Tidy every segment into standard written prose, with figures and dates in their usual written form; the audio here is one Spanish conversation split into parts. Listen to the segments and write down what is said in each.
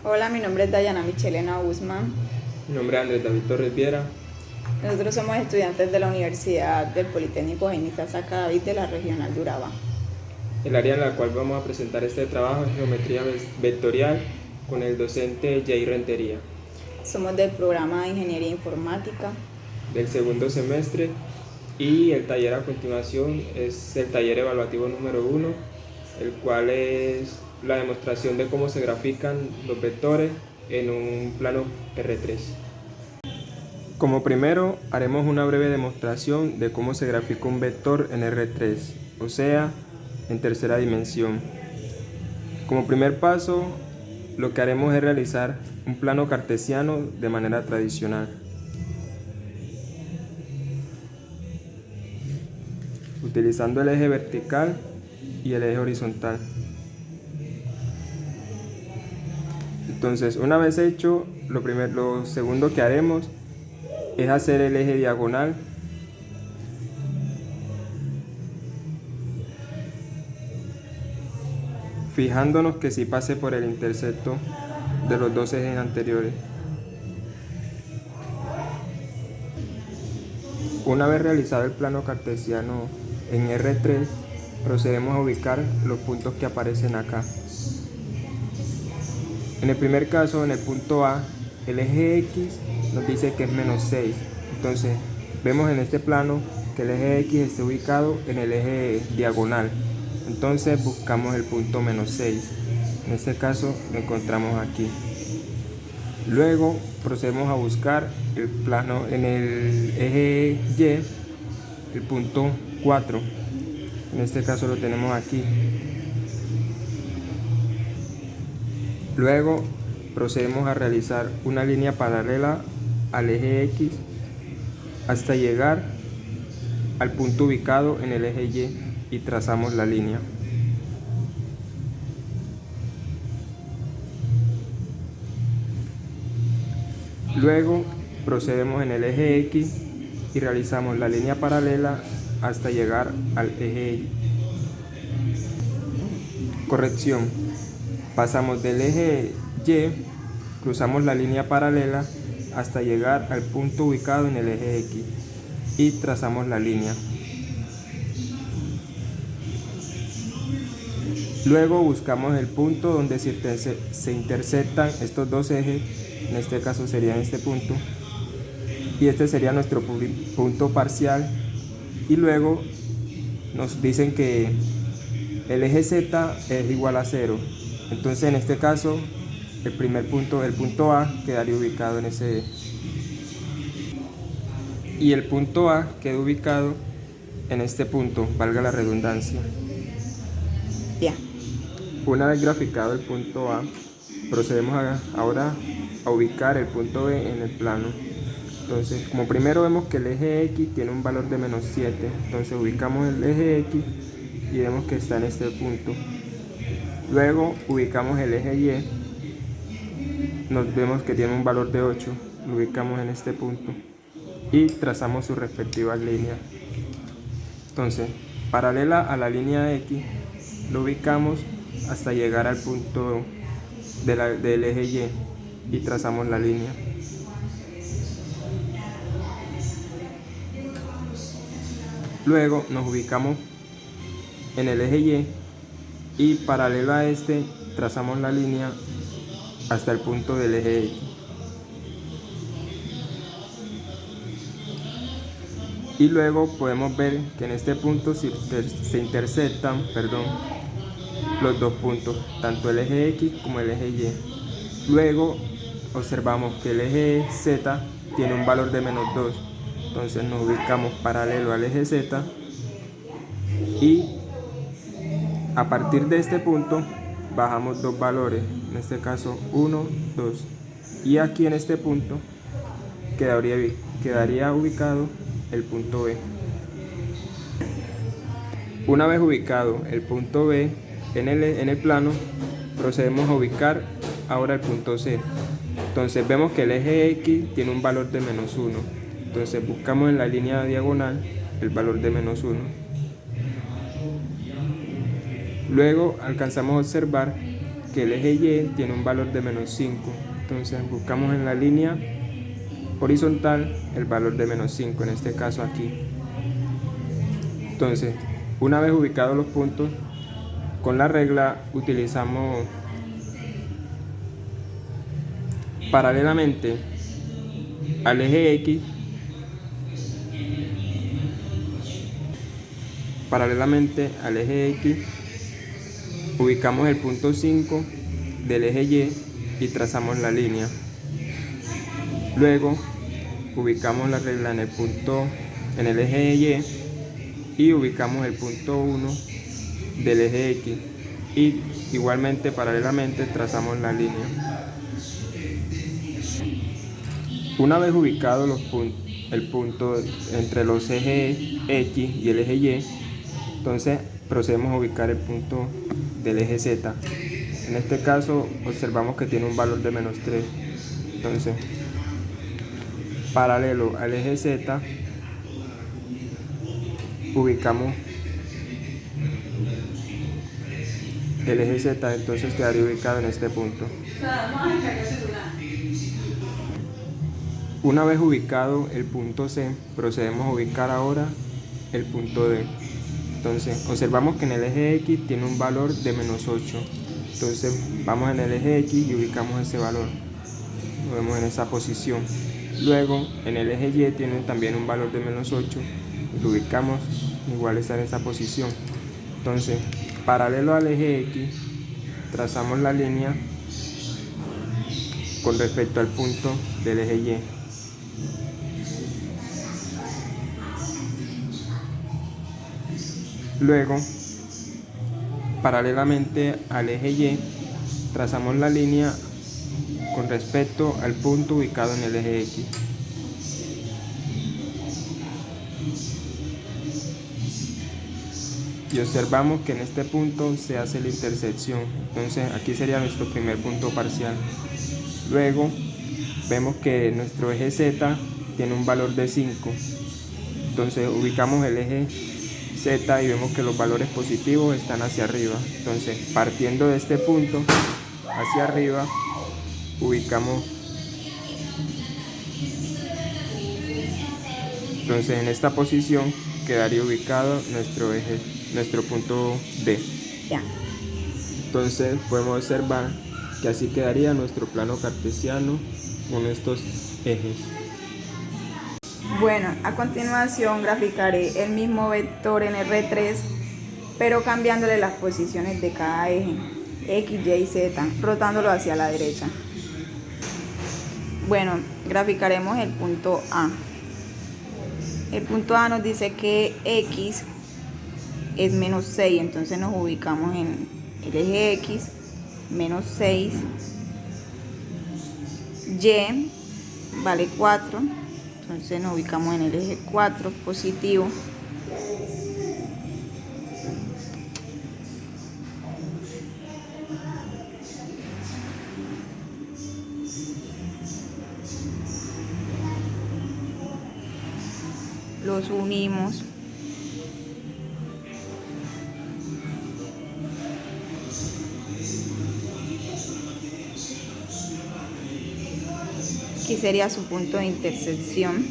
Hola, mi nombre es Dayana Michelena Guzmán. Mi nombre es Andrés David Torres Viera. Nosotros somos estudiantes de la Universidad del Politécnico Genisa David de la Regional de Urabá. El área en la cual vamos a presentar este trabajo es geometría vectorial con el docente Jay Rentería, Somos del programa de Ingeniería Informática. del segundo semestre, y el taller a continuación es el taller evaluativo número 1, el cual es la demostración de cómo se grafican los vectores en un plano R3. Como primero, haremos una breve demostración de cómo se grafica un vector en R3, o sea, en tercera dimensión. Como primer paso, lo que haremos es realizar un plano cartesiano de manera tradicional. Utilizando el eje vertical y el eje horizontal. Entonces, una vez hecho, lo segundo que haremos es hacer el eje diagonal fijándonos que sí pase por el intersecto de los dos ejes anteriores. Una vez realizado el plano cartesiano en R3, procedemos a ubicar los puntos que aparecen acá. En el primer caso, en el punto A, el eje X nos dice que es menos 6. Entonces, vemos en este plano que el eje X está ubicado en el eje diagonal. Entonces, buscamos el punto menos 6. En este caso, lo encontramos aquí. Luego, procedemos a buscar el plano en el eje Y, el punto 4. En este caso lo tenemos aquí. Luego procedemos a realizar una línea paralela al eje X hasta llegar al punto ubicado en el eje Y trazamos la línea. Luego procedemos en el eje X y realizamos la línea paralela hasta llegar al eje Y. Corrección. Pasamos del eje Y, cruzamos la línea paralela hasta llegar al punto ubicado en el eje X y trazamos la línea. Luego buscamos el punto donde se intersectan estos dos ejes, en este caso sería en este punto, y este sería nuestro punto parcial, y luego nos dicen que el eje Z es igual a 0. Entonces en este caso el punto A quedaría ubicado en ese eje. Y el punto A queda ubicado en este punto, valga la redundancia. Bien. Una vez graficado el punto A, procedemos ahora a ubicar el punto B en el plano. Entonces, como primero vemos que el eje X tiene un valor de menos 7, entonces ubicamos el eje X y vemos que está en este punto. Luego ubicamos el eje Y, nos vemos que tiene un valor de 8, lo ubicamos en este punto y trazamos sus respectivas líneas. Entonces, paralela a la línea X, lo ubicamos hasta llegar al punto del eje Y trazamos la línea. Luego nos ubicamos en el eje Y paralelo a este trazamos la línea hasta el punto del eje X. Y luego podemos ver que en este punto se intersectan los dos puntos, tanto el eje X como el eje Y. Luego observamos que el eje Z tiene un valor de menos 2, entonces nos ubicamos paralelo al eje Z y a partir de este punto bajamos dos valores, en este caso 1, 2, y aquí en este punto quedaría ubicado el punto B. Una vez ubicado el punto B en el plano, procedemos a ubicar ahora el punto C. Entonces vemos que el eje X tiene un valor de menos 1. Entonces buscamos en la línea diagonal el valor de menos 1. Luego alcanzamos a observar que el eje Y tiene un valor de menos 5. Entonces buscamos en la línea horizontal el valor de menos 5, en este caso aquí. Entonces, una vez ubicados los puntos, con la regla utilizamos paralelamente al eje X, ubicamos el punto 5 del eje Y y trazamos la línea. Luego ubicamos la regla en el eje Y y ubicamos el punto 1 del eje X y igualmente paralelamente trazamos la línea. Una vez ubicado el punto entre los ejes X y el eje Y, entonces procedemos a ubicar el punto del eje Z. En este caso observamos que tiene un valor de menos 3. Entonces, paralelo al eje Z, ubicamos el eje Z, entonces quedaría ubicado en este punto. Una vez ubicado el punto C, procedemos a ubicar ahora el punto D. Entonces, observamos que en el eje X tiene un valor de menos 8. Entonces, vamos en el eje X y ubicamos ese valor. Lo vemos en esa posición. Luego, en el eje Y tiene también un valor de menos 8. Y lo ubicamos, igual está en esa posición. Entonces, paralelo al eje X, trazamos la línea con respecto al punto del eje Y. Luego, paralelamente al eje Y, trazamos la línea con respecto al punto ubicado en el eje X. Y observamos que en este punto se hace la intersección. Entonces aquí sería nuestro primer punto parcial. Luego vemos que nuestro eje Z tiene un valor de 5. Entonces ubicamos el eje Z y vemos que los valores positivos están hacia arriba. Entonces, partiendo de este punto hacia arriba, ubicamos. Entonces, en esta posición quedaría ubicado nuestro punto D. Ya. Entonces, podemos observar que así quedaría nuestro plano cartesiano con estos ejes. Bueno, a continuación graficaré el mismo vector en R3, pero cambiándole las posiciones de cada eje, X, Y y Z, rotándolo hacia la derecha. Bueno, graficaremos el punto A. El punto A nos dice que X es menos 6, entonces nos ubicamos en el eje X, menos 6, Y vale 4, entonces nos ubicamos en el eje 4 positivo. Los unimos. Aquí sería su punto de intersección.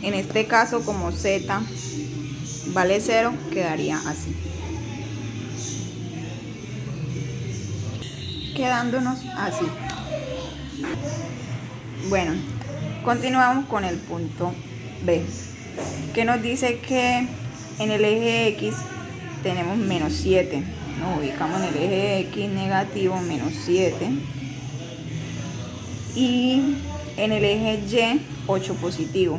En este caso, como Z vale 0, quedaría así. Quedándonos así. Bueno, continuamos con el punto B, que nos dice que en el eje X tenemos menos 7. Nos ubicamos en el eje X negativo, menos 7. Y en el eje Y, 8 positivo.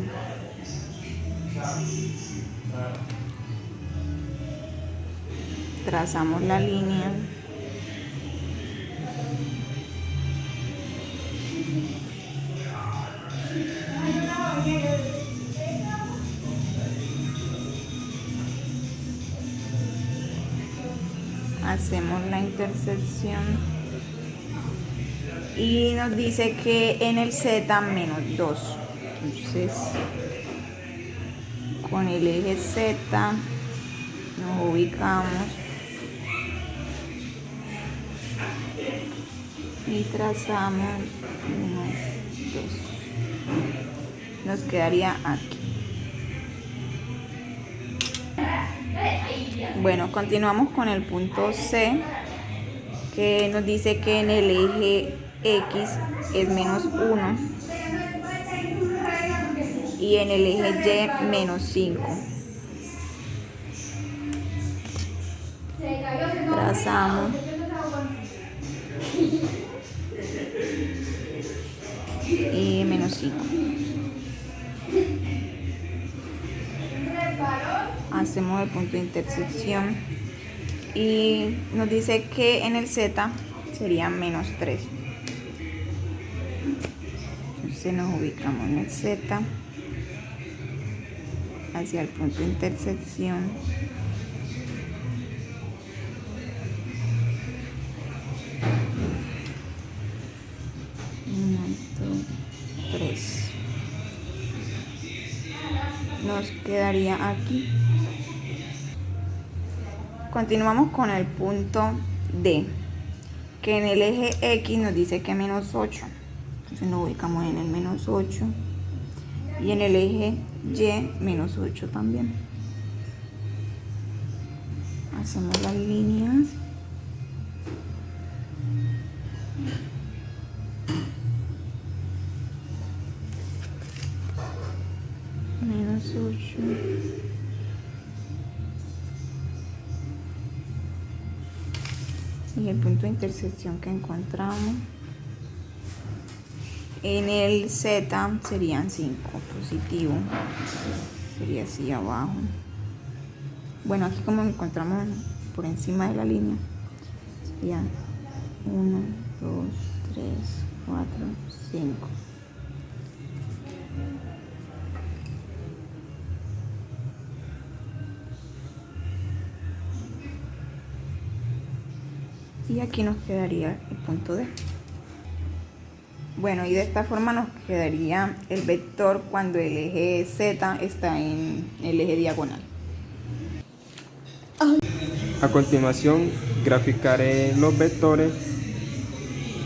Trazamos la línea. Hacemos la intersección. Y nos dice que en el Z menos 2. Entonces, con el eje Z nos ubicamos y trazamos 1, 2. Nos quedaría aquí. Bueno, continuamos con el punto C, que nos dice que en el eje X es menos 1 y en el eje Y menos 5. Trazamos y menos 5. Hacemos el punto de intersección y nos dice que en el Z sería menos 3. Entonces nos ubicamos en el Z hacia el punto de intersección. Nos quedaría aquí. Continuamos con el punto D, que en el eje X nos dice que menos 8. Entonces nos ubicamos en el menos 8 y en el eje Y menos 8 también. Hacemos las líneas. Menos 8. Y el punto de intersección que encontramos en el Z serían 5 positivo. Sería así abajo. Bueno, aquí como encontramos por encima de la línea, sería 1, 2, 3, 4, 5. Y aquí nos quedaría el punto D. Bueno, y de esta forma nos quedaría el vector cuando el eje Z está en el eje diagonal. A continuación, graficaré los vectores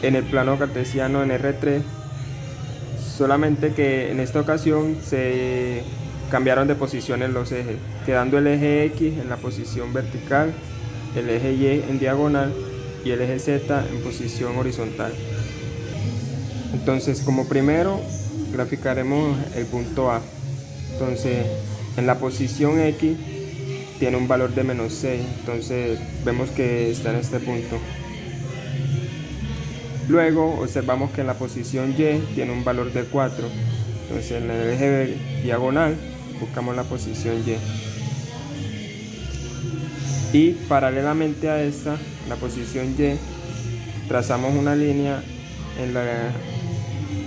en el plano cartesiano en R3, solamente que en esta ocasión se cambiaron de posiciones los ejes, quedando el eje X en la posición vertical, el eje Y en diagonal y el eje Z en posición horizontal. Entonces, como primero graficaremos el punto A. Entonces, en la posición X tiene un valor de menos 6, entonces vemos que está en este punto. Luego observamos que en la posición Y tiene un valor de 4, entonces en el eje diagonal buscamos la posición Y. Y paralelamente a esta, la posición Y, trazamos una línea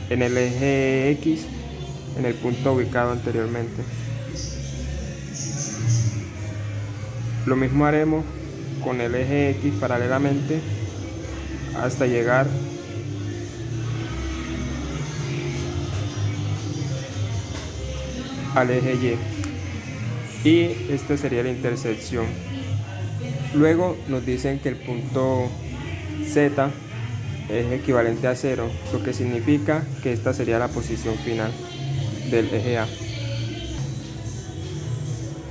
en el eje X, en el punto ubicado anteriormente. Lo mismo haremos con el eje X paralelamente hasta llegar al eje Y. Y esta sería la intersección. Luego nos dicen que el punto Z es equivalente a 0, lo que significa que esta sería la posición final del eje A.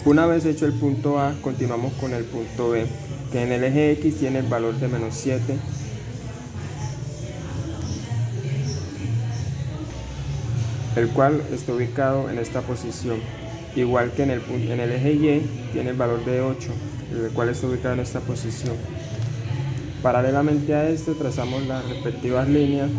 Una vez hecho el punto A, continuamos con el punto B, que en el eje X tiene el valor de menos 7, el cual está ubicado en esta posición, igual que en el eje Y tiene el valor de 8, el cual está ubicado en esta posición. Paralelamente a esto trazamos las respectivas líneas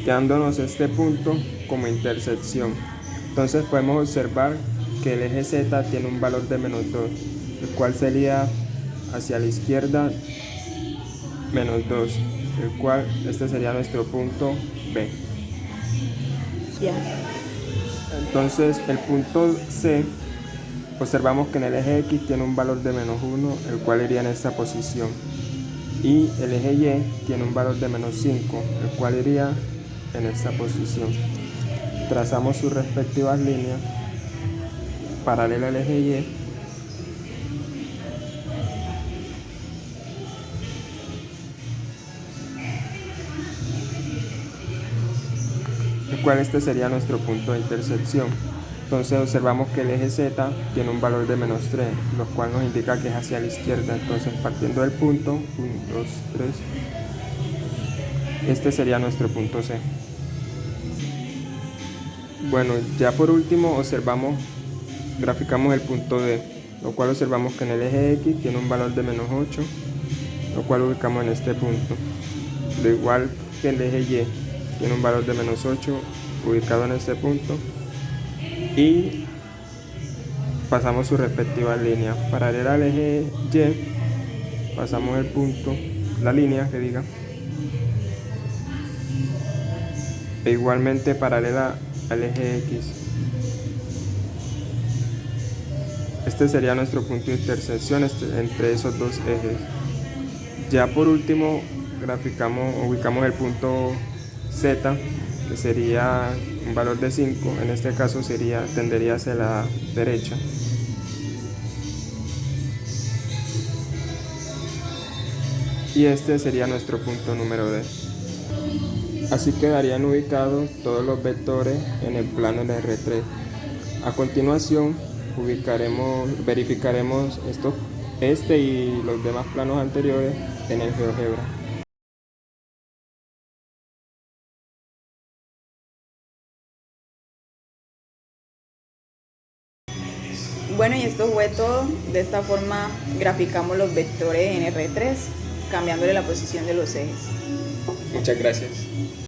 quedándonos este punto como intersección. Entonces podemos observar que el eje Z tiene un valor de menos 2, el cual sería hacia la izquierda menos 2, el cual este sería nuestro punto B. Entonces el punto C, observamos que en el eje X tiene un valor de menos 1, el cual iría en esta posición, y el eje Y tiene un valor de menos 5, el cual iría en esta posición. Trazamos sus respectivas líneas paralela al eje Y, el cual este sería nuestro punto de intersección. Entonces observamos que el eje Z tiene un valor de menos 3, lo cual nos indica que es hacia la izquierda. Entonces partiendo del punto 1, 2, 3, este sería nuestro punto C. Bueno, ya por último graficamos el punto D, lo cual observamos que en el eje X tiene un valor de menos 8, lo cual ubicamos en este punto. Lo igual que el eje Y tiene un valor de menos 8, ubicado en este punto, y pasamos sus respectivas líneas. Paralela al eje Y, pasamos el punto, la línea que diga, e igualmente paralela al eje X. Este sería nuestro punto de intersección entre esos dos ejes. Ya por último ubicamos el punto Z, que sería un valor de 5, en este caso tendería hacia la derecha. Y este sería nuestro punto número D. Así quedarían ubicados todos los vectores en el plano del R3. A continuación verificaremos este y los demás planos anteriores en el GeoGebra. Bueno, y esto fue todo. De esta forma graficamos los vectores en R3, cambiándole la posición de los ejes. Muchas gracias.